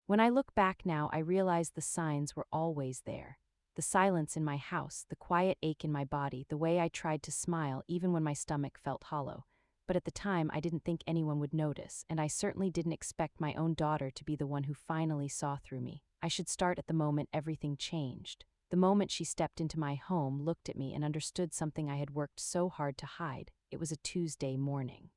When I look back now, I realize the signs were always there. The silence in my house, the quiet ache in my body, the way I tried to smile even when my stomach felt hollow. But at the time, I didn't think anyone would notice, and I certainly didn't expect my own daughter to be the one who finally saw through me. I should start at the moment everything changed. The moment she stepped into my home, looked at me, and understood something I had worked so hard to hide. It was a Tuesday morning.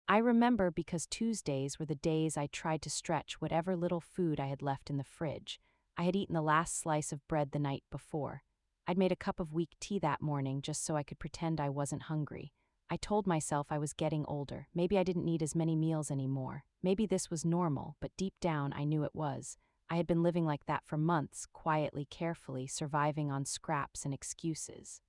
I remember because Tuesdays were the days I tried to stretch whatever little food I had left in the fridge. I had eaten the last slice of bread the night before. I'd made a cup of weak tea that morning just so I could pretend I wasn't hungry. I told myself I was getting older. Maybe I didn't need as many meals anymore. Maybe this was normal, but deep down I knew it was. I had been living like that for months, quietly, carefully, surviving on scraps and excuses.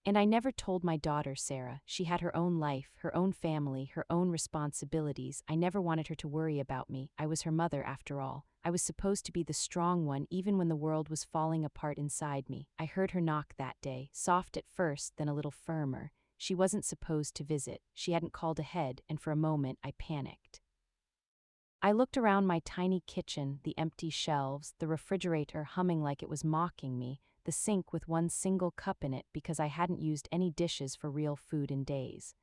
And I never told my daughter, Sarah. She had her own life, her own family, her own responsibilities. I never wanted her to worry about me. I was her mother, after all. I was supposed to be the strong one, even when the world was falling apart inside me. I heard her knock that day, soft at first, then a little firmer. She wasn't supposed to visit. She hadn't called ahead, and for a moment I panicked. I looked around my tiny kitchen, the empty shelves, the refrigerator humming like it was mocking me, the sink with one single cup in it because I hadn't used any dishes for real food in days.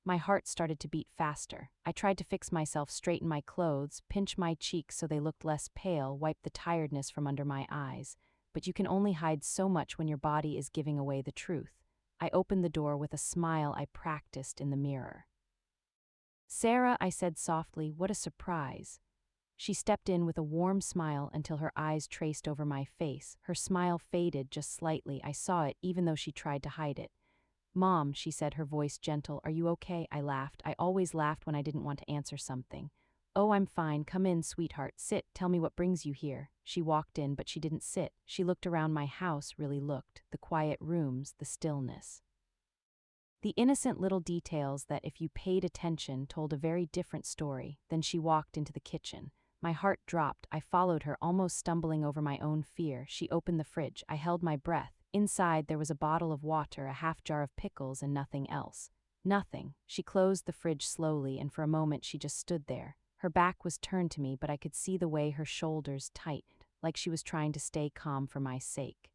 My heart started to beat faster. I tried to fix myself, straighten my clothes, pinch my cheeks so they looked less pale, wipe the tiredness from under my eyes. But you can only hide so much when your body is giving away the truth. I opened the door with a smile I practiced in the mirror. "Sarah," I said softly, "what a surprise." She stepped in with a warm smile until her eyes traced over my face. Her smile faded just slightly. I saw it, even though she tried to hide it. "Mom," she said, her voice gentle, "are you okay?" I laughed. I always laughed when I didn't want to answer something. "Oh, I'm fine. Come in, sweetheart. Sit. Tell me what brings you here." She walked in, but she didn't sit. She looked around my house, really looked. The quiet rooms, the stillness. The innocent little details that, if you paid attention, told a very different story. Then she walked into the kitchen. My heart dropped. I followed her, almost stumbling over my own fear. She opened the fridge. I held my breath. Inside, there was a bottle of water, a half jar of pickles, and nothing else. Nothing. She closed the fridge slowly, and for a moment she just stood there. Her back was turned to me, but I could see the way her shoulders tightened, like she was trying to stay calm for my sake.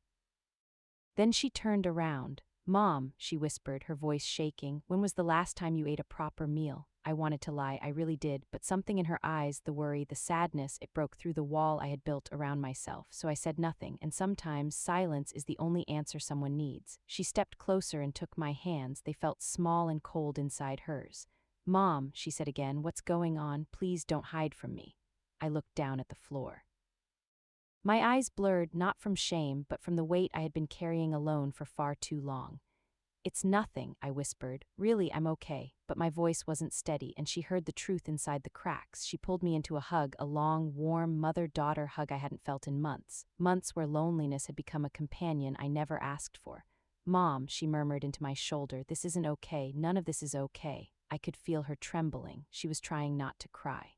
Then she turned around. "Mom," she whispered, her voice shaking, "when was the last time you ate a proper meal?" I wanted to lie, I really did, but something in her eyes, the worry, the sadness, it broke through the wall I had built around myself, so I said nothing, and sometimes silence is the only answer someone needs. She stepped closer and took my hands. They felt small and cold inside hers. "Mom," she said again, "what's going on? Please don't hide from me." I looked down at the floor. My eyes blurred, not from shame, but from the weight I had been carrying alone for far too long. "It's nothing," I whispered. "Really, I'm okay." But my voice wasn't steady, and she heard the truth inside the cracks. She pulled me into a hug, a long, warm, mother-daughter hug I hadn't felt in months. Months where loneliness had become a companion I never asked for. "Mom," she murmured into my shoulder, "this isn't okay. None of this is okay." I could feel her trembling. She was trying not to cry.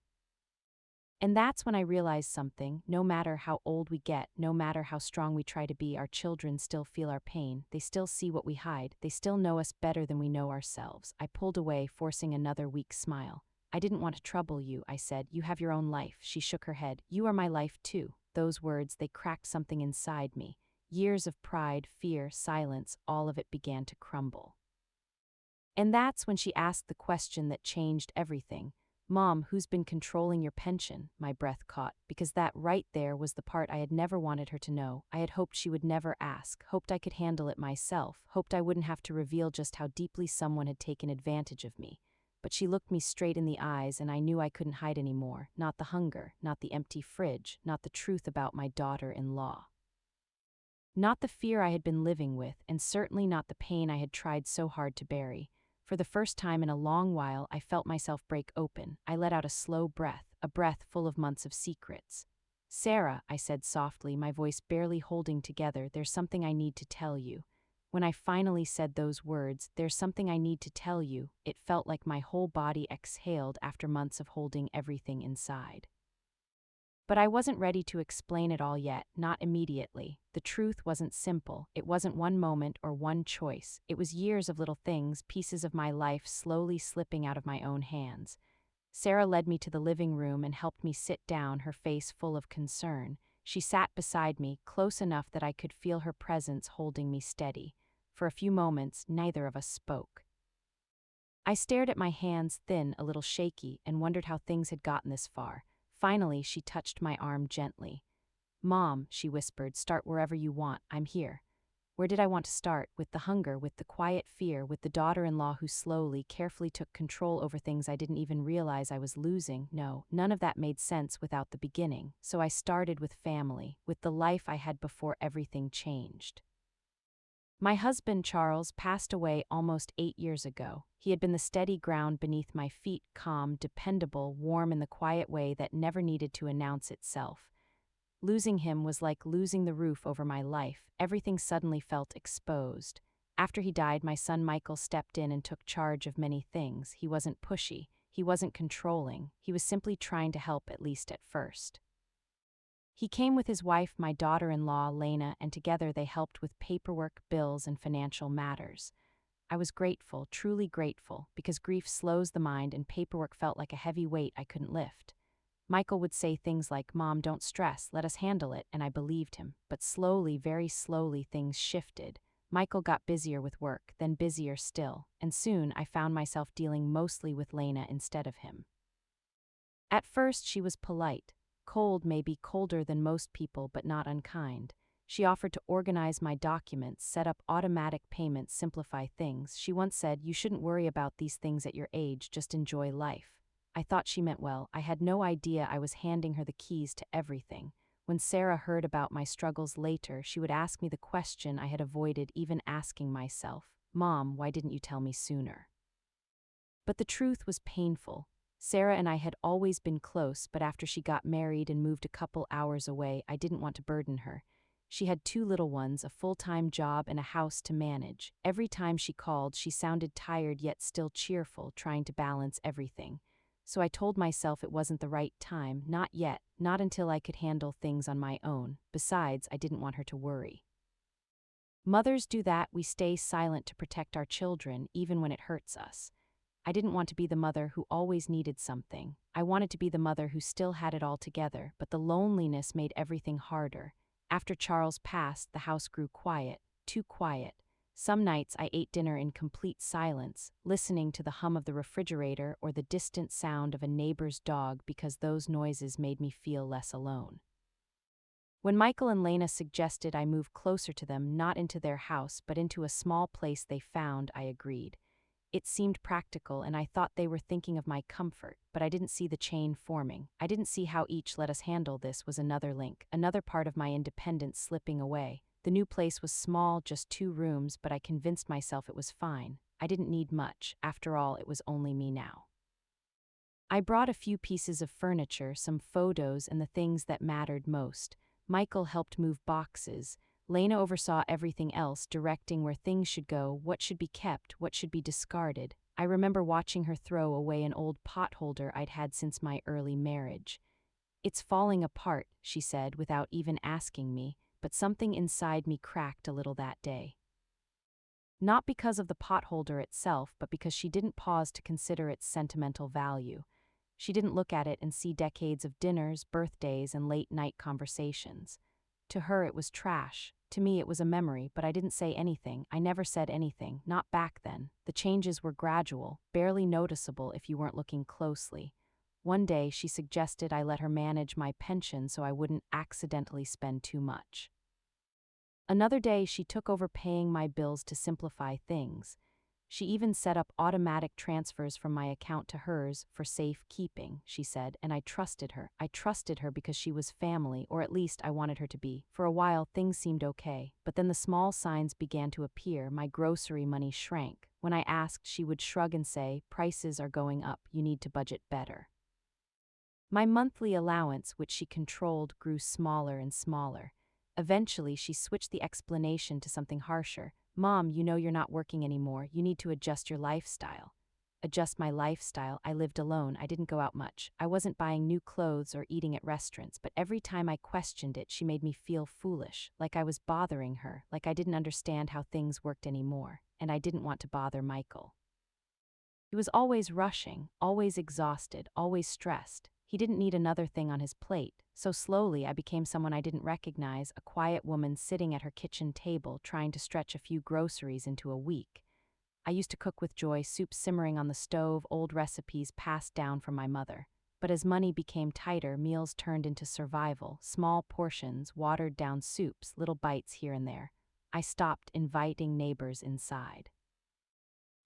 And that's when I realized something. No matter how old we get, no matter how strong we try to be, our children still feel our pain. They still see what we hide. They still know us better than we know ourselves. I pulled away, forcing another weak smile. "I didn't want to trouble you," I said. "You have your own life." She shook her head. "You are my life too." Those words, they cracked something inside me. Years of pride, fear, silence, all of it began to crumble. And that's when she asked the question that changed everything. "Mom, who's been controlling your pension?" My breath caught, because that right there was the part I had never wanted her to know. I had hoped she would never ask, hoped I could handle it myself, hoped I wouldn't have to reveal just how deeply someone had taken advantage of me. But she looked me straight in the eyes, and I knew I couldn't hide anymore. Not the hunger, not the empty fridge, not the truth about my daughter-in-law. Not the fear I had been living with, and certainly not the pain I had tried so hard to bury. For the first time in a long while, I felt myself break open. I let out a slow breath, a breath full of months of secrets. "Sarah," I said softly, my voice barely holding together, "there's something I need to tell you." When I finally said those words, "There's something I need to tell you," it felt like my whole body exhaled after months of holding everything inside. But I wasn't ready to explain it all yet, not immediately. The truth wasn't simple. It wasn't one moment or one choice. It was years of little things, pieces of my life slowly slipping out of my own hands. Sarah led me to the living room and helped me sit down, her face full of concern. She sat beside me, close enough that I could feel her presence holding me steady. For a few moments, neither of us spoke. I stared at my hands, thin, a little shaky, and wondered how things had gotten this far. Finally, she touched my arm gently. "Mom," she whispered, "start wherever you want. I'm here." Where did I want to start? With the hunger, with the quiet fear, with the daughter-in-law who slowly, carefully took control over things I didn't even realize I was losing? No, none of that made sense without the beginning. So I started with family, with the life I had before everything changed. My husband, Charles, passed away almost 8 years ago. He had been the steady ground beneath my feet, calm, dependable, warm in the quiet way that never needed to announce itself. Losing him was like losing the roof over my life. Everything suddenly felt exposed. After he died, my son Michael stepped in and took charge of many things. He wasn't pushy. He wasn't controlling. He was simply trying to help, at least at first. He came with his wife, my daughter-in-law, Lena, and together they helped with paperwork, bills, and financial matters. I was grateful, truly grateful, because grief slows the mind and paperwork felt like a heavy weight I couldn't lift. Michael would say things like, "Mom, don't stress, let us handle it," and I believed him. But slowly, very slowly, things shifted. Michael got busier with work, then busier still, and soon I found myself dealing mostly with Lena instead of him. At first, she was polite. Cold, maybe colder than most people, but not unkind. She offered to organize my documents, set up automatic payments, simplify things. She once said, "You shouldn't worry about these things at your age, just enjoy life." I thought she meant well. I had no idea I was handing her the keys to everything. When Sarah heard about my struggles later, she would ask me the question I had avoided even asking myself. "Mom, why didn't you tell me sooner?" But the truth was painful. Sarah and I had always been close, but after she got married and moved a couple hours away, I didn't want to burden her. She had 2 little ones, a full-time job, and a house to manage. Every time she called, she sounded tired yet still cheerful, trying to balance everything. So I told myself it wasn't the right time, not yet, not until I could handle things on my own. Besides, I didn't want her to worry. Mothers do that, we stay silent to protect our children, even when it hurts us. I didn't want to be the mother who always needed something. I wanted to be the mother who still had it all together, but the loneliness made everything harder. After Charles passed, the house grew quiet, too quiet. Some nights I ate dinner in complete silence, listening to the hum of the refrigerator or the distant sound of a neighbor's dog because those noises made me feel less alone. When Michael and Lena suggested I move closer to them, not into their house but into a small place they found, I agreed. It seemed practical and I thought they were thinking of my comfort, but I didn't see the chain forming. I didn't see how each "let us handle this" was another link, another part of my independence slipping away. The new place was small, just 2 rooms, but I convinced myself it was fine. I didn't need much. After all, it was only me now. I brought a few pieces of furniture, some photos, and the things that mattered most. Michael helped move boxes. Lena oversaw everything else, directing where things should go, what should be kept, what should be discarded. I remember watching her throw away an old pot holder I'd had since my early marriage. "It's falling apart," she said, without even asking me, but something inside me cracked a little that day. Not because of the pot holder itself, but because she didn't pause to consider its sentimental value. She didn't look at it and see decades of dinners, birthdays, and late-night conversations. To her it was trash. To me it was a memory, but I didn't say anything. I never said anything, not back then. The changes were gradual, barely noticeable if you weren't looking closely. One day she suggested I let her manage my pension so I wouldn't accidentally spend too much. Another day she took over paying my bills to simplify things. She even set up automatic transfers from my account to hers for safe keeping, she said, and I trusted her. I trusted her because she was family, or at least I wanted her to be. For a while, things seemed okay, but then the small signs began to appear. My grocery money shrank. When I asked, she would shrug and say, "Prices are going up, you need to budget better." My monthly allowance, which she controlled, grew smaller and smaller. Eventually, she switched the explanation to something harsher. "Mom, you know you're not working anymore. You need to adjust your lifestyle." Adjust my lifestyle? I lived alone. I didn't go out much. I wasn't buying new clothes or eating at restaurants, but every time I questioned it, she made me feel foolish, like I was bothering her, like I didn't understand how things worked anymore, and I didn't want to bother Michael. He was always rushing, always exhausted, always stressed. He didn't need another thing on his plate, so slowly I became someone I didn't recognize, a quiet woman sitting at her kitchen table trying to stretch a few groceries into a week. I used to cook with joy, soup simmering on the stove, old recipes passed down from my mother. But as money became tighter, meals turned into survival, small portions, watered-down soups, little bites here and there. I stopped inviting neighbors inside.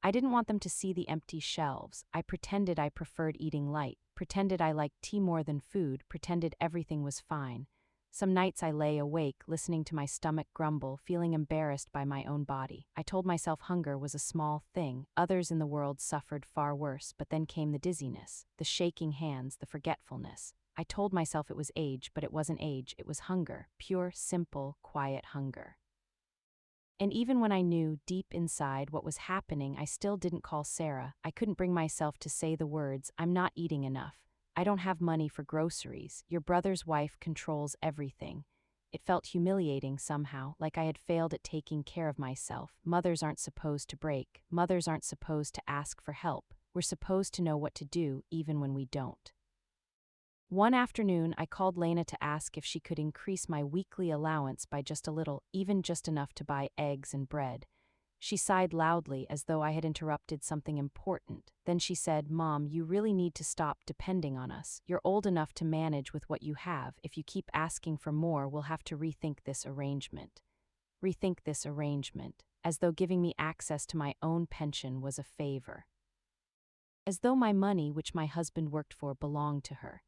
I didn't want them to see the empty shelves. I pretended I preferred eating light, pretended I liked tea more than food, pretended everything was fine. Some nights I lay awake, listening to my stomach grumble, feeling embarrassed by my own body. I told myself hunger was a small thing. Others in the world suffered far worse, but then came the dizziness, the shaking hands, the forgetfulness. I told myself it was age, but it wasn't age, it was hunger, pure, simple, quiet hunger. And even when I knew deep inside what was happening, I still didn't call Sarah. I couldn't bring myself to say the words, "I'm not eating enough. I don't have money for groceries. Your brother's wife controls everything." It felt humiliating somehow, like I had failed at taking care of myself. Mothers aren't supposed to break. Mothers aren't supposed to ask for help. We're supposed to know what to do, even when we don't. One afternoon, I called Lena to ask if she could increase my weekly allowance by just a little, even just enough to buy eggs and bread. She sighed loudly, as though I had interrupted something important. Then she said, "Mom, you really need to stop depending on us. You're old enough to manage with what you have. If you keep asking for more, we'll have to rethink this arrangement." Rethink this arrangement, as though giving me access to my own pension was a favor. As though my money, which my husband worked for, belonged to her.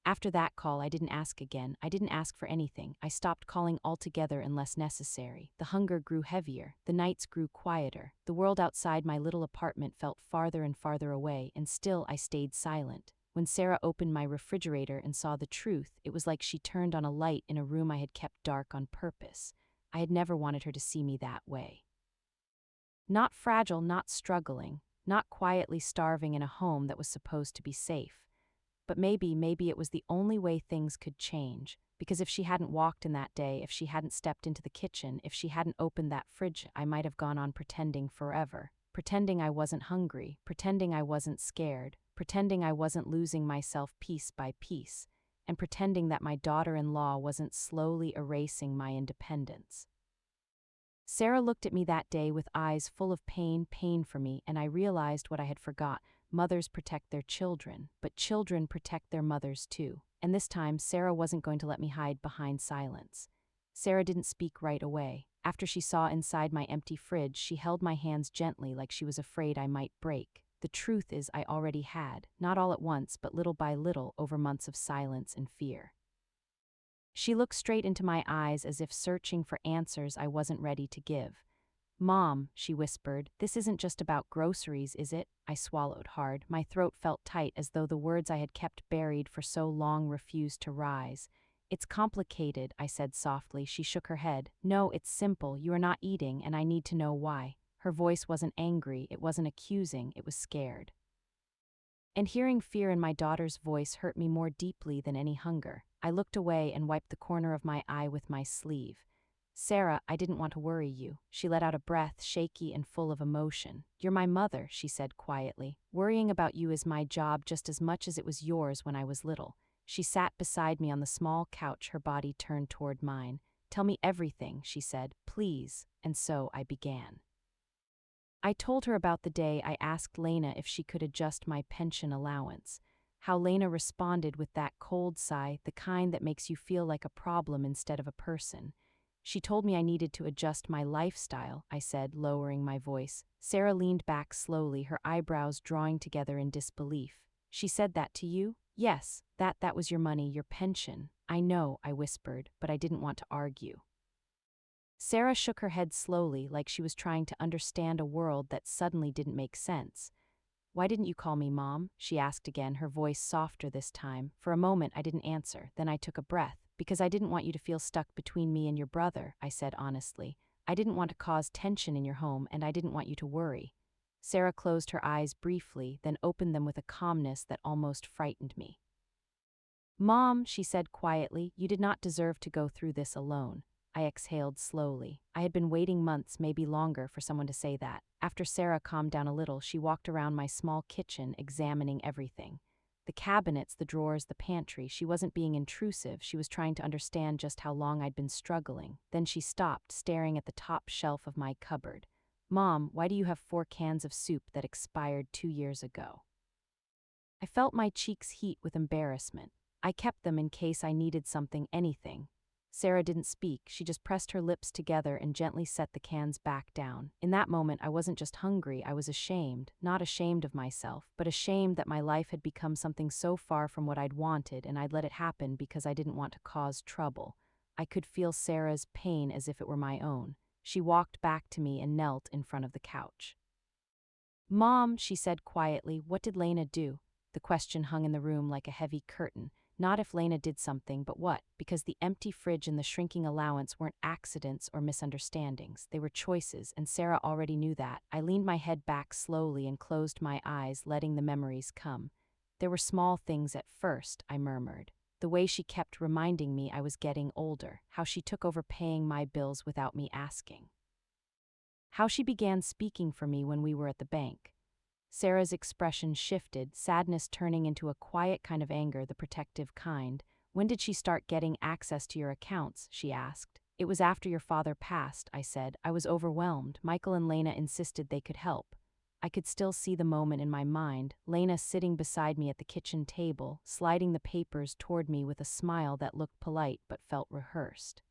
After that call, I didn't ask again. I didn't ask for anything. I stopped calling altogether unless necessary. The hunger grew heavier. The nights grew quieter. The world outside my little apartment felt farther and farther away, and still I stayed silent. When Sarah opened my refrigerator and saw the truth, it was like she turned on a light in a room I had kept dark on purpose. I had never wanted her to see me that way. Not fragile, not struggling, not quietly starving in a home that was supposed to be safe. But maybe it was the only way things could change, because if she hadn't walked in that day, if she hadn't stepped into the kitchen, if she hadn't opened that fridge, I might have gone on pretending forever. Pretending I wasn't hungry, pretending I wasn't scared, pretending I wasn't losing myself piece by piece, and pretending that my daughter-in-law wasn't slowly erasing my independence. Sarah looked at me that day with eyes full of pain for me, and I realized what I had forgot. Mothers protect their children, but children protect their mothers too. And this time, Sarah wasn't going to let me hide behind silence. Sarah didn't speak right away. After she saw inside my empty fridge, she held my hands gently like she was afraid I might break. The truth is, I already had, not all at once, but little by little over months of silence and fear. She looked straight into my eyes as if searching for answers I wasn't ready to give. "Mom," she whispered, "this isn't just about groceries, is it?" I swallowed hard. My throat felt tight, as though the words I had kept buried for so long refused to rise. "It's complicated," I said softly. She shook her head. "No, it's simple. You are not eating, and I need to know why." Her voice wasn't angry, it wasn't accusing, it was scared. And hearing fear in my daughter's voice hurt me more deeply than any hunger. I looked away and wiped the corner of my eye with my sleeve. "Sarah, I didn't want to worry you." She let out a breath, shaky and full of emotion. "You're my mother," she said quietly. "Worrying about you is my job just as much as it was yours when I was little." She sat beside me on the small couch, her body turned toward mine. "Tell me everything," she said, "please." And so I began. I told her about the day I asked Lena if she could adjust my pension allowance. How Lena responded with that cold sigh, the kind that makes you feel like a problem instead of a person. She told me I needed to adjust my lifestyle, I said, lowering my voice. Sarah leaned back slowly, her eyebrows drawing together in disbelief. "She said that to you?" "Yes, that was your money, your pension." "I know," I whispered, but I didn't want to argue. Sarah shook her head slowly, like she was trying to understand a world that suddenly didn't make sense. "Why didn't you call me Mom?" she asked again, her voice softer this time. For a moment I didn't answer, then I took a breath. "Because I didn't want you to feel stuck between me and your brother," I said honestly. "I didn't want to cause tension in your home, and I didn't want you to worry." Sarah closed her eyes briefly, then opened them with a calmness that almost frightened me. "Mom," she said quietly, "you did not deserve to go through this alone." I exhaled slowly. I had been waiting months, maybe longer, for someone to say that. After Sarah calmed down a little, she walked around my small kitchen, examining everything. The cabinets, the drawers, the pantry. She wasn't being intrusive, she was trying to understand just how long I'd been struggling. Then she stopped, staring at the top shelf of my cupboard. "Mom, why do you have 4 cans of soup that expired 2 years ago?" I felt my cheeks heat with embarrassment. I kept them in case I needed something, anything. Sarah didn't speak, she just pressed her lips together and gently set the cans back down. In that moment, I wasn't just hungry, I was ashamed. Not ashamed of myself, but ashamed that my life had become something so far from what I'd wanted, and I'd let it happen because I didn't want to cause trouble. I could feel Sarah's pain as if it were my own. She walked back to me and knelt in front of the couch. "Mom," she said quietly, "what did Lena do?" The question hung in the room like a heavy curtain. Not if Lena did something, but what, because the empty fridge and the shrinking allowance weren't accidents or misunderstandings. They were choices, and Sarah already knew that. I leaned my head back slowly and closed my eyes, letting the memories come. "There were small things at first," I murmured. The way she kept reminding me I was getting older, how she took over paying my bills without me asking. How she began speaking for me when we were at the bank. Sarah's expression shifted, sadness turning into a quiet kind of anger, the protective kind. "When did she start getting access to your accounts?" she asked. "It was after your father passed," I said. "I was overwhelmed. Michael and Lena insisted they could help." I could still see the moment in my mind, Lena sitting beside me at the kitchen table, sliding the papers toward me with a smile that looked polite but felt rehearsed.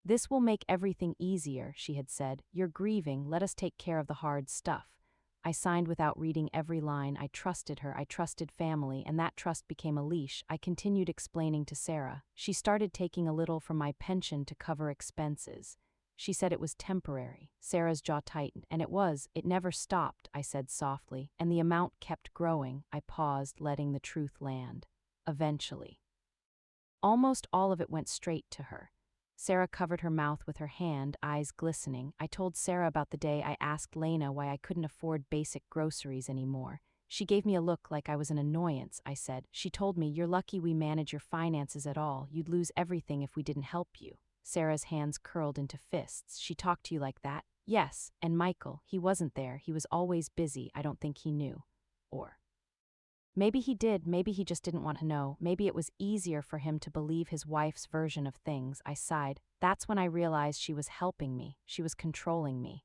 "This will make everything easier," she had said. "You're grieving, let us take care of the hard stuff." I signed without reading every line. I trusted her, I trusted family, and that trust became a leash. I continued explaining to Sarah. She started taking a little from my pension to cover expenses. She said it was temporary. Sarah's jaw tightened, and it was. "It never stopped," I said softly, "and the amount kept growing." I paused, letting the truth land. "Eventually." Almost all of it went straight to her. Sarah covered her mouth with her hand, eyes glistening. I told Sarah about the day I asked Lena why I couldn't afford basic groceries anymore. She gave me a look like I was an annoyance, I said. She told me, "You're lucky we manage your finances at all. You'd lose everything if we didn't help you." Sarah's hands curled into fists. "She talked to you like that?" "Yes, and Michael, he wasn't there. He was always busy. I don't think he knew." Or maybe he did, maybe he just didn't want to know. Maybe it was easier for him to believe his wife's version of things. I sighed. That's when I realized she was helping me. She was controlling me.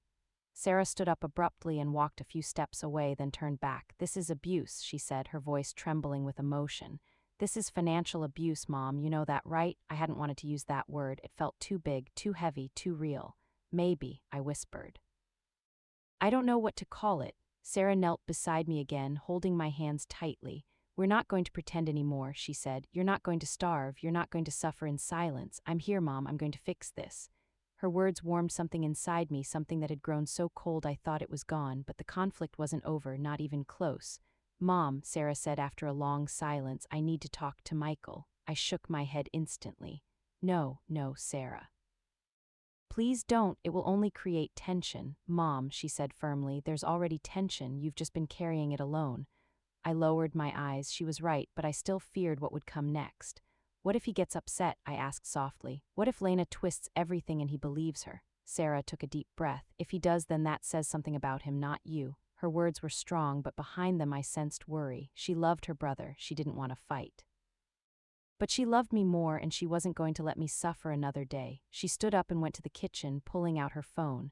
Sarah stood up abruptly and walked a few steps away, then turned back. "This is abuse," she said, her voice trembling with emotion. "This is financial abuse, Mom. You know that, right?" I hadn't wanted to use that word. It felt too big, too heavy, too real. "Maybe," I whispered. "I don't know what to call it." Sarah knelt beside me again, holding my hands tightly. "We're not going to pretend anymore," she said. "You're not going to starve. You're not going to suffer in silence. I'm here, Mom. I'm going to fix this." Her words warmed something inside me, something that had grown so cold I thought it was gone, but the conflict wasn't over, not even close. "Mom," Sarah said after a long silence, "I need to talk to Michael." I shook my head instantly. "No, no, Sarah. Please don't, it will only create tension." "Mom," she said firmly, "there's already tension, you've just been carrying it alone." I lowered my eyes. She was right, but I still feared what would come next. "What if he gets upset?" I asked softly. "What if Lena twists everything and he believes her?" Sarah took a deep breath. "If he does, then that says something about him, not you." Her words were strong, but behind them I sensed worry. She loved her brother, she didn't want to fight. But she loved me more, and she wasn't going to let me suffer another day. She stood up and went to the kitchen, pulling out her phone.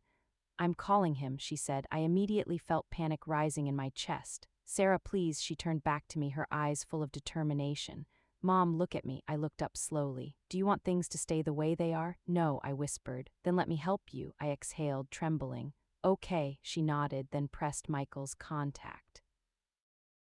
"I'm calling him," she said. I immediately felt panic rising in my chest. "Sarah, please," she turned back to me, her eyes full of determination. "Mom, look at me." I looked up slowly. "Do you want things to stay the way they are?" "No," I whispered. "Then let me help you," I exhaled, trembling. "Okay," she nodded, then pressed Michael's contact.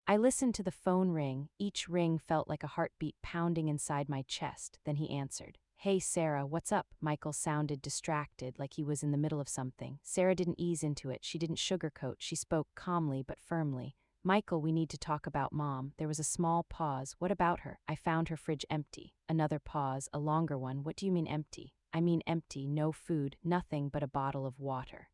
I listened to the phone ring. Each ring felt like a heartbeat pounding inside my chest. Then he answered. "Hey, Sarah, what's up?" Michael sounded distracted, like he was in the middle of something. Sarah didn't ease into it. She didn't sugarcoat. She spoke calmly but firmly. "Michael, we need to talk about Mom." There was a small pause. "What about her?" "I found her fridge empty." Another pause, a longer one. "What do you mean empty?" "I mean empty, no food, nothing but a bottle of water."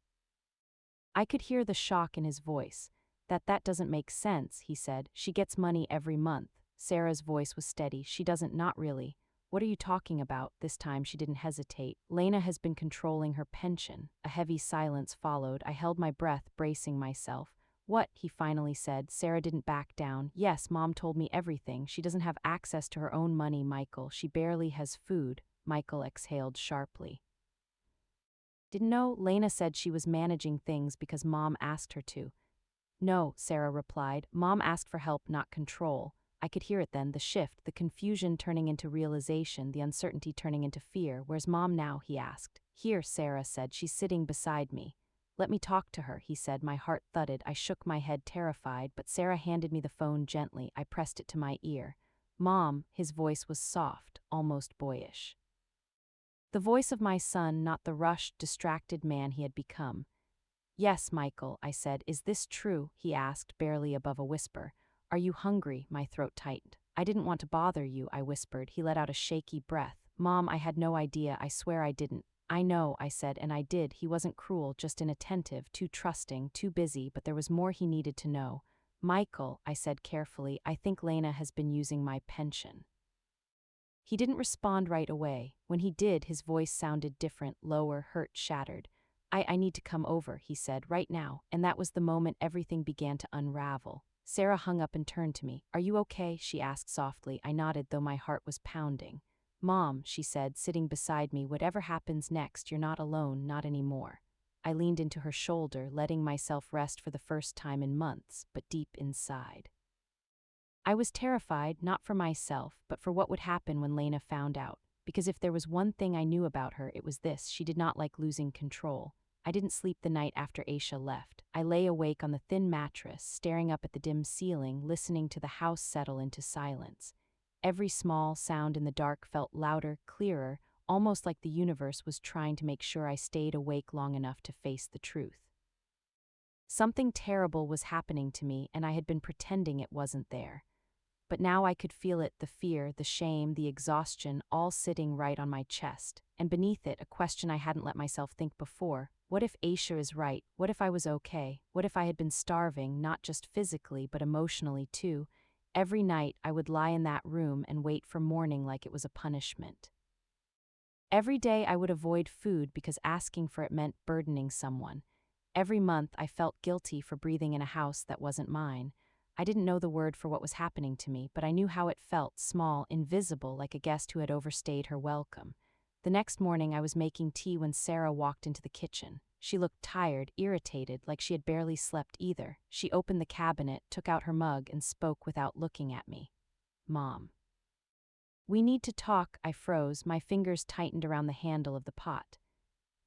I could hear the shock in his voice. That doesn't make sense," he said. "She gets money every month." Sarah's voice was steady. "She doesn't, not really." What are you talking about? This time she didn't hesitate. Lena has been controlling her pension. A heavy silence followed. I held my breath, bracing myself. What? He finally said. Sarah didn't back down. Yes, Mom told me everything. She doesn't have access to her own money, Michael. She barely has food. Michael exhaled sharply. Didn't know? Lena said she was managing things because Mom asked her to. No, Sarah replied. Mom asked for help, not control. I could hear it then, the shift, the confusion turning into realization, the uncertainty turning into fear. Where's Mom now? He asked. Here, Sarah said. She's sitting beside me. Let me talk to her, he said. My heart thudded. I shook my head, terrified, but Sarah handed me the phone gently. I pressed it to my ear. Mom, his voice was soft, almost boyish. The voice of my son, not the rushed, distracted man he had become. Yes, Michael, I said. Is this true? He asked, barely above a whisper. Are you hungry? My throat tightened. I didn't want to bother you, I whispered. He let out a shaky breath. Mom, I had no idea. I swear I didn't. I know, I said, and I did. He wasn't cruel, just inattentive, too trusting, too busy, but there was more he needed to know. Michael, I said carefully, I think Lena has been using my pension. He didn't respond right away. When he did, his voice sounded different, lower, hurt, shattered. I need to come over, he said, right now, and that was the moment everything began to unravel. Sarah hung up and turned to me. Are you okay? She asked softly. I nodded, though my heart was pounding. Mom, she said, sitting beside me, whatever happens next, you're not alone, not anymore. I leaned into her shoulder, letting myself rest for the first time in months, but deep inside. I was terrified, not for myself, but for what would happen when Lena found out. Because if there was one thing I knew about her, it was this: she did not like losing control. I didn't sleep the night after Aisha left. I lay awake on the thin mattress, staring up at the dim ceiling, listening to the house settle into silence. Every small sound in the dark felt louder, clearer, almost like the universe was trying to make sure I stayed awake long enough to face the truth. Something terrible was happening to me, and I had been pretending it wasn't there. But now I could feel it, the fear, the shame, the exhaustion, all sitting right on my chest. And beneath it, a question I hadn't let myself think before. What if Aisha is right? What if I was okay? What if I had been starving, not just physically, but emotionally too? Every night, I would lie in that room and wait for morning like it was a punishment. Every day, I would avoid food because asking for it meant burdening someone. Every month, I felt guilty for breathing in a house that wasn't mine. I didn't know the word for what was happening to me, but I knew how it felt, small, invisible, like a guest who had overstayed her welcome. The next morning I was making tea when Sarah walked into the kitchen. She looked tired, irritated, like she had barely slept either. She opened the cabinet, took out her mug, and spoke without looking at me. Mom. We need to talk, I froze, my fingers tightened around the handle of the pot.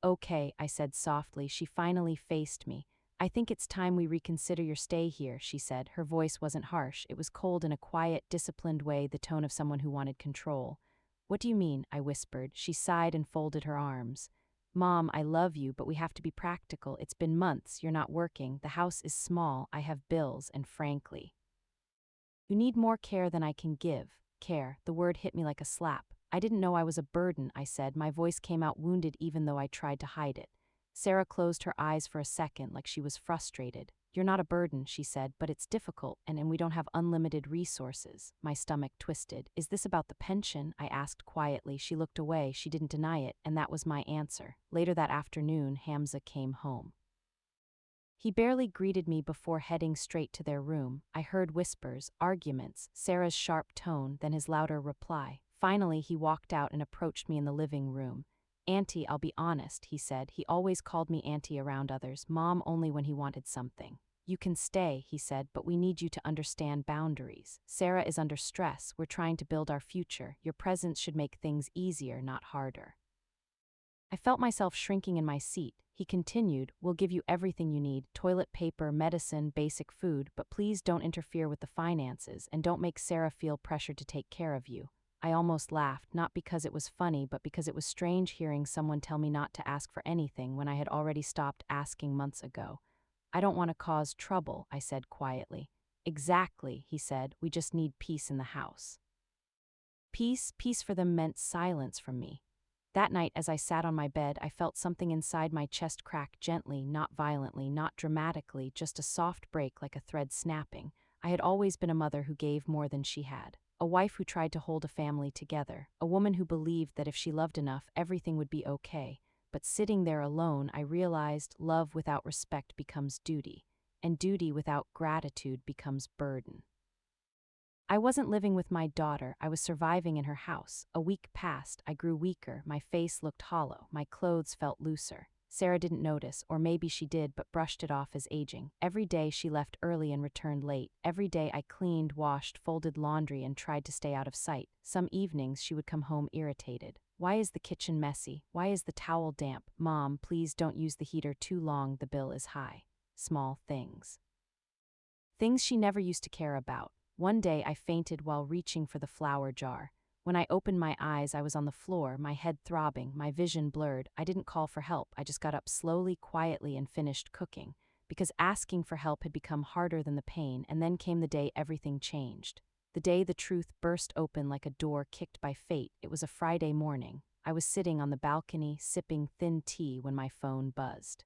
Okay, I said softly. She finally faced me. I think it's time we reconsider your stay here, she said. Her voice wasn't harsh. It was cold in a quiet, disciplined way, the tone of someone who wanted control. What do you mean? I whispered. She sighed and folded her arms. Mom, I love you, but we have to be practical. It's been months. You're not working. The house is small. I have bills, and frankly, you need more care than I can give. Care. The word hit me like a slap. I didn't know I was a burden, I said. My voice came out wounded even though I tried to hide it. Sarah closed her eyes for a second like she was frustrated. You're not a burden, she said, but it's difficult, and we don't have unlimited resources. My stomach twisted. Is this about the pension? I asked quietly. She looked away. She didn't deny it, and that was my answer. Later that afternoon, Hamza came home. He barely greeted me before heading straight to their room. I heard whispers, arguments, Sarah's sharp tone, then his louder reply. Finally, he walked out and approached me in the living room. Auntie, I'll be honest, he said. He always called me auntie around others, Mom only when he wanted something. You can stay, he said, but we need you to understand boundaries. Sarah is under stress. We're trying to build our future. Your presence should make things easier, not harder. I felt myself shrinking in my seat. He continued, we'll give you everything you need, toilet paper, medicine, basic food, but please don't interfere with the finances and don't make Sarah feel pressured to take care of you. I almost laughed, not because it was funny, but because it was strange hearing someone tell me not to ask for anything when I had already stopped asking months ago. I don't want to cause trouble, I said quietly. Exactly, he said, we just need peace in the house. Peace for them meant silence from me. That night, as I sat on my bed, I felt something inside my chest crack gently, not violently, not dramatically, just a soft break like a thread snapping. I had always been a mother who gave more than she had. a wife who tried to hold a family together, a woman who believed that if she loved enough, everything would be okay. But sitting there alone, I realized love without respect becomes duty, and duty without gratitude becomes burden. I wasn't living with my daughter, I was surviving in her house. A week passed, I grew weaker, my face looked hollow, my clothes felt looser. Sarah didn't notice, or maybe she did but brushed it off as aging. Every day she left early and returned late. Every day I cleaned, washed, folded laundry and tried to stay out of sight. Some evenings she would come home irritated. Why is the kitchen messy? Why is the towel damp? Mom, please don't use the heater too long, the bill is high. Small things. Things she never used to care about. One day I fainted while reaching for the flour jar. When I opened my eyes, I was on the floor, my head throbbing, my vision blurred. I didn't call for help, I just got up slowly, quietly, and finished cooking. Because asking for help had become harder than the pain, and then came the day everything changed. The day the truth burst open like a door kicked by fate. It was a Friday morning. I was sitting on the balcony, sipping thin tea when my phone buzzed.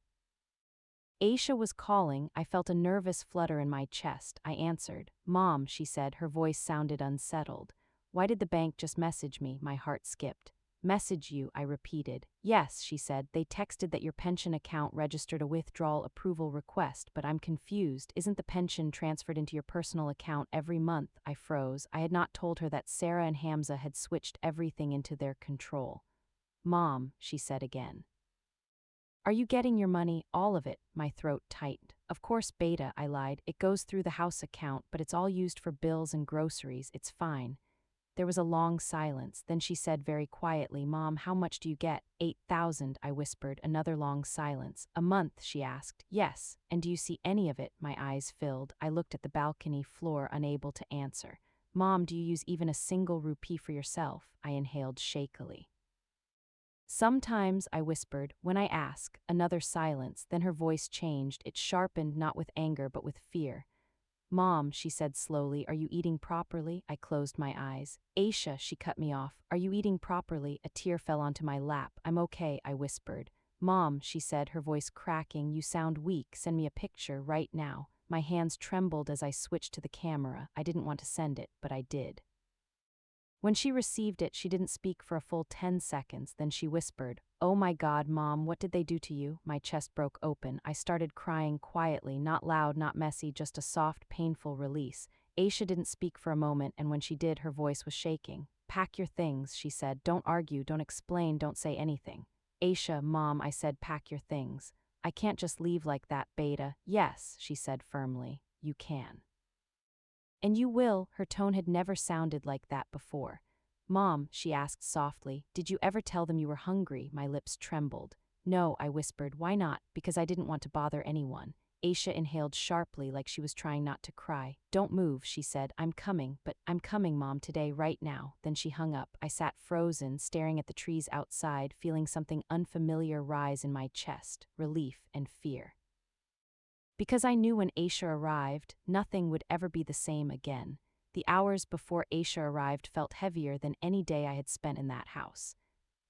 Aisha was calling. I felt a nervous flutter in my chest. I answered. Mom, she said, her voice sounded unsettled. Why did the bank just message me? My heart skipped. Message you, I repeated. Yes, she said, they texted that your pension account registered a withdrawal approval request, but I'm confused. Isn't the pension transferred into your personal account every month? I froze. I had not told her that Sarah and Hamza had switched everything into their control. Mom, she said again. Are you getting your money, all of it? My throat tightened. Of course, Beta, I lied. It goes through the house account, but it's all used for bills and groceries. It's fine. There was a long silence. Then she said very quietly, Mom, how much do you get? 8,000, I whispered. Another long silence. A month, she asked. Yes. And do you see any of it? My eyes filled. I looked at the balcony floor, unable to answer. Mom, do you use even a single rupee for yourself? I inhaled shakily. Sometimes, I whispered. When I ask, another silence. Then her voice changed. It sharpened, not with anger, but with fear. Mom, she said slowly, are you eating properly? I closed my eyes. Aisha, she cut me off. Are you eating properly? A tear fell onto my lap. I'm okay, I whispered. Mom, she said, her voice cracking, you sound weak. Send me a picture right now. My hands trembled as I switched to the camera. I didn't want to send it, but I did. When she received it, she didn't speak for a full 10 seconds, then she whispered, Oh my God, Mom, what did they do to you? My chest broke open. I started crying quietly, not loud, not messy, just a soft, painful release. Aisha didn't speak for a moment, and when she did, her voice was shaking. Pack your things, she said. Don't argue, don't explain, don't say anything. Aisha, Mom, I said, pack your things. I can't just leave like that, Beta. Yes, she said firmly, you can. And you will. Her tone had never sounded like that before. Mom, she asked softly, did you ever tell them you were hungry? My lips trembled. No, I whispered. Why not? Because I didn't want to bother anyone. Aisha inhaled sharply like she was trying not to cry. Don't move, she said. I'm coming, but I'm coming, Mom, today, right now. Then she hung up. I sat frozen, staring at the trees outside, feeling something unfamiliar rise in my chest, relief and fear. Because I knew when Aisha arrived, nothing would ever be the same again. The hours before Aisha arrived felt heavier than any day I had spent in that house.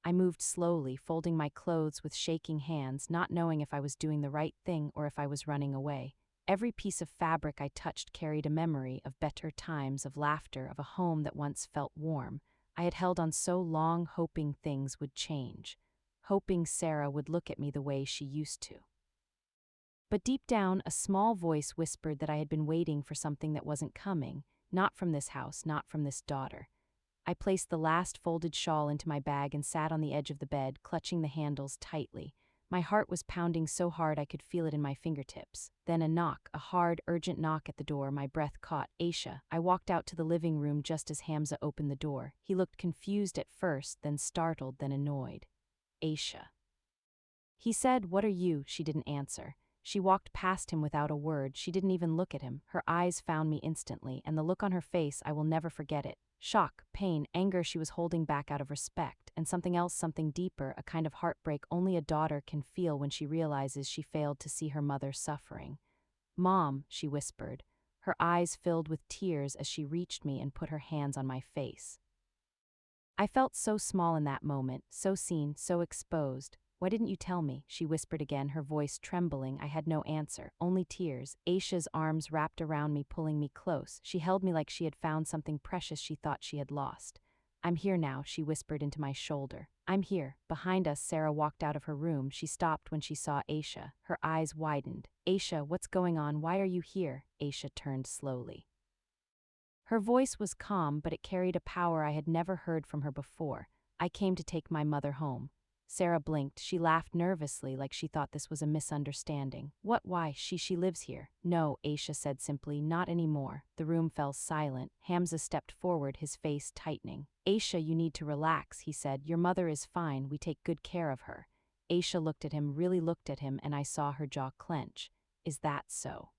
I moved slowly, folding my clothes with shaking hands, not knowing if I was doing the right thing or if I was running away. Every piece of fabric I touched carried a memory of better times, of laughter, of a home that once felt warm. I had held on so long, hoping things would change, hoping Sarah would look at me the way she used to. But deep down, a small voice whispered that I had been waiting for something that wasn't coming, not from this house, not from this daughter. I placed the last folded shawl into my bag and sat on the edge of the bed, clutching the handles tightly. My heart was pounding so hard I could feel it in my fingertips. Then a knock, a hard, urgent knock at the door. My breath caught. Aisha. I walked out to the living room just as Hamza opened the door. He looked confused at first, then startled, then annoyed. Aisha. He said, What are you? She didn't answer. She walked past him without a word. She didn't even look at him. Her eyes found me instantly, and the look on her face, I will never forget it. Shock, pain, anger she was holding back out of respect, and something else, something deeper, a kind of heartbreak only a daughter can feel when she realizes she failed to see her mother suffering. Mom, she whispered. Her eyes filled with tears as she reached me and put her hands on my face. I felt so small in that moment, so seen, so exposed. Why didn't you tell me? She whispered again, her voice trembling. I had no answer, only tears. Aisha's arms wrapped around me, pulling me close. She held me like she had found something precious she thought she had lost. I'm here now, she whispered into my shoulder. I'm here. Behind us, Sarah walked out of her room. She stopped when she saw Aisha. Her eyes widened. Aisha, what's going on? Why are you here? Aisha turned slowly. Her voice was calm, but it carried a power I had never heard from her before. I came to take my mother home. Sarah blinked. She laughed nervously, like she thought this was a misunderstanding. What? Why? She lives here. No, Aisha said simply, not anymore. The room fell silent. Hamza stepped forward, his face tightening. Aisha, you need to relax, he said. Your mother is fine. We take good care of her. Aisha looked at him, really looked at him, and I saw her jaw clench. Is that so?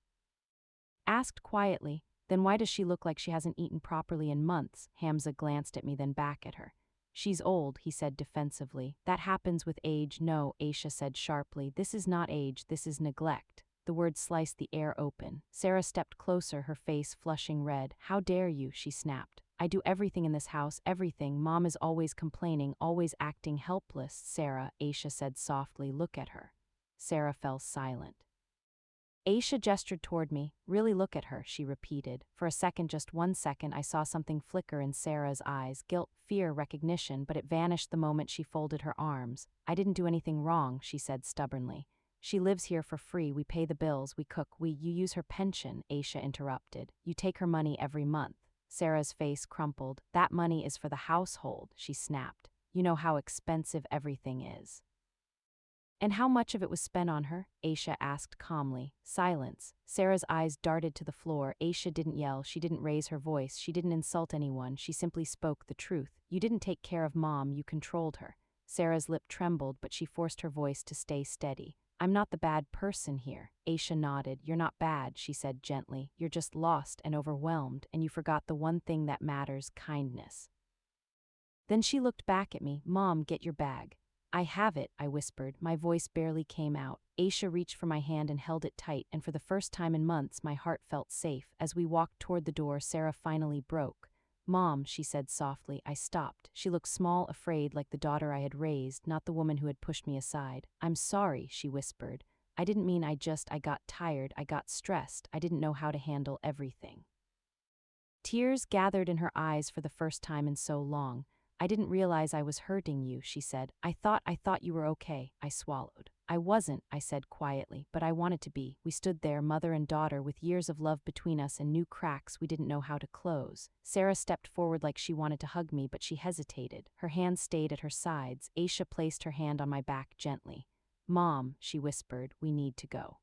Asked quietly. Then why does she look like she hasn't eaten properly in months? Hamza glanced at me, then back at her. She's old, he said defensively. That happens with age. No, Aisha said sharply. This is not age, this is neglect. The words sliced the air open. Sarah stepped closer, her face flushing red. How dare you, she snapped. I do everything in this house, everything. Mom is always complaining, always acting helpless. Sarah, Aisha said softly, look at her. Sarah fell silent. Aisha gestured toward me. Really look at her, she repeated. For a second, just 1 second, I saw something flicker in Sarah's eyes. Guilt, fear, recognition, but it vanished the moment she folded her arms. I didn't do anything wrong, she said stubbornly. She lives here for free. We pay the bills, we cook, you use her pension, Aisha interrupted. You take her money every month. Sarah's face crumpled. That money is for the household, she snapped. You know how expensive everything is. And how much of it was spent on her? Aisha asked calmly. Silence. Sarah's eyes darted to the floor. Aisha didn't yell, she didn't raise her voice, she didn't insult anyone, she simply spoke the truth. You didn't take care of Mom, you controlled her. Sarah's lip trembled, but she forced her voice to stay steady. I'm not the bad person here. Aisha nodded. You're not bad, she said gently. You're just lost and overwhelmed, and you forgot the one thing that matters, kindness. Then she looked back at me. Mom, get your bag. I have it, I whispered. My voice barely came out. Aisha reached for my hand and held it tight, and for the first time in months, my heart felt safe. As we walked toward the door, Sarah finally broke. Mom, she said softly. I stopped. She looked small, afraid, like the daughter I had raised, not the woman who had pushed me aside. I'm sorry, she whispered. I didn't mean I got tired, I got stressed, I didn't know how to handle everything. Tears gathered in her eyes for the first time in so long. I didn't realize I was hurting you, she said. I thought you were okay, I swallowed. I wasn't, I said quietly, but I wanted to be. We stood there, mother and daughter, with years of love between us and new cracks we didn't know how to close. Sarah stepped forward like she wanted to hug me, but she hesitated. Her hands stayed at her sides. Aisha placed her hand on my back gently. Mom, she whispered, we need to go.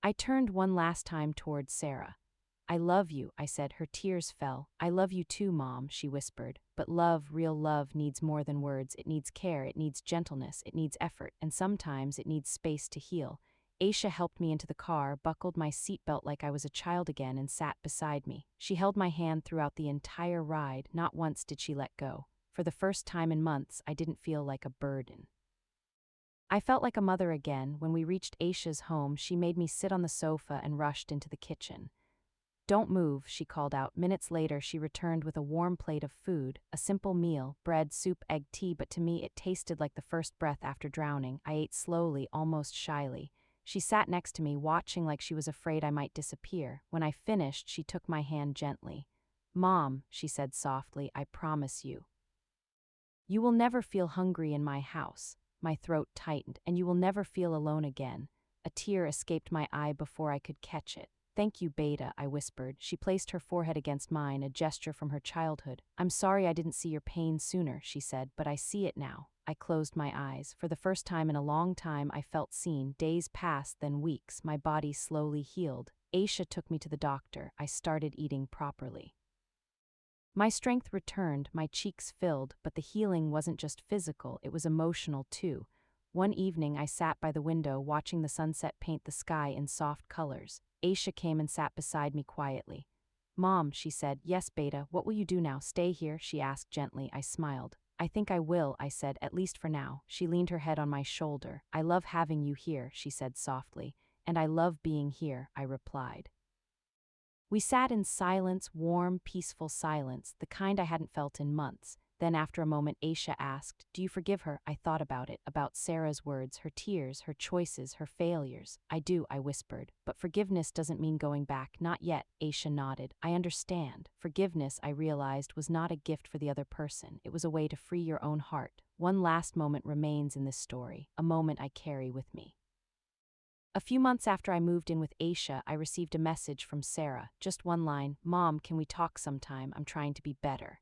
I turned one last time toward Sarah. I love you, I said. Her tears fell. I love you too, Mom, she whispered. But love, real love, needs more than words. It needs care, it needs gentleness, it needs effort, and sometimes it needs space to heal. Aisha helped me into the car, buckled my seatbelt like I was a child again, and sat beside me. She held my hand throughout the entire ride. Not once did she let go. For the first time in months, I didn't feel like a burden. I felt like a mother again. When we reached Aisha's home, she made me sit on the sofa and rushed into the kitchen. Don't move, she called out. Minutes later, she returned with a warm plate of food, a simple meal, bread, soup, egg, tea, but to me it tasted like the first breath after drowning. I ate slowly, almost shyly. She sat next to me, watching like she was afraid I might disappear. When I finished, she took my hand gently. Mom, she said softly, I promise you. You will never feel hungry in my house. My throat tightened, and you will never feel alone again. A tear escaped my eye before I could catch it. Thank you, Beta, I whispered. She placed her forehead against mine, a gesture from her childhood. I'm sorry I didn't see your pain sooner, she said, but I see it now. I closed my eyes. For the first time in a long time, I felt seen. Days passed, then weeks. My body slowly healed. Aisha took me to the doctor. I started eating properly. My strength returned, my cheeks filled, but the healing wasn't just physical, it was emotional too. One evening, I sat by the window watching the sunset paint the sky in soft colors. Aisha came and sat beside me quietly. Mom, she said. Yes, Beta, what will you do now? Stay here? She asked gently. I smiled. I think I will, I said, at least for now. She leaned her head on my shoulder. I love having you here, she said softly. And I love being here, I replied. We sat in silence, warm, peaceful silence, the kind I hadn't felt in months. Then after a moment, Aisha asked, "Do you forgive her?" I thought about it, about Sarah's words, her tears, her choices, her failures. "I do," I whispered. "But forgiveness doesn't mean going back." "Not yet," Aisha nodded. "I understand. Forgiveness," I realized, was not a gift for the other person. It was a way to free your own heart. One last moment remains in this story, a moment I carry with me. A few months after I moved in with Aisha, I received a message from Sarah. Just one line: "Mom, can we talk sometime? I'm trying to be better."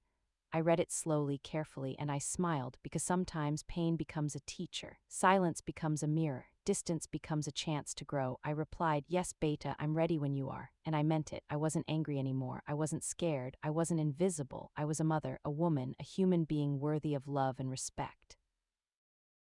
I read it slowly, carefully, and I smiled, because sometimes pain becomes a teacher, silence becomes a mirror, distance becomes a chance to grow. I replied, "Yes, Beta, I'm ready when you are." And I meant it. I wasn't angry anymore. I wasn't scared. I wasn't invisible. I was a mother, a woman, a human being worthy of love and respect.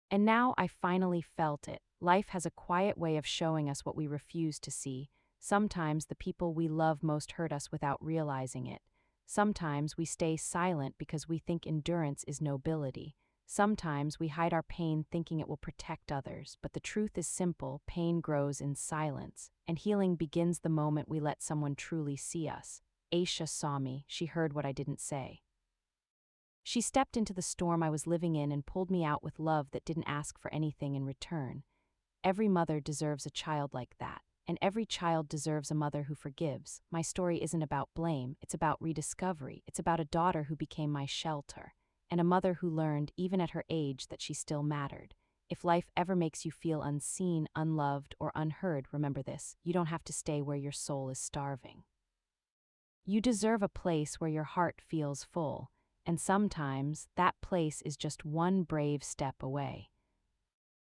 And now I finally felt it. Life has a quiet way of showing us what we refuse to see. Sometimes the people we love most hurt us without realizing it. Sometimes we stay silent because we think endurance is nobility. Sometimes we hide our pain thinking it will protect others, but the truth is simple: pain grows in silence, and healing begins the moment we let someone truly see us. Aisha saw me. She heard what I didn't say. She stepped into the storm I was living in and pulled me out with love that didn't ask for anything in return. Every mother deserves a child like that, and every child deserves a mother who forgives. My story isn't about blame, it's about rediscovery. It's about a daughter who became my shelter, and a mother who learned, even at her age, that she still mattered. If life ever makes you feel unseen, unloved, or unheard, remember this: you don't have to stay where your soul is starving. You deserve a place where your heart feels full, and sometimes that place is just one brave step away.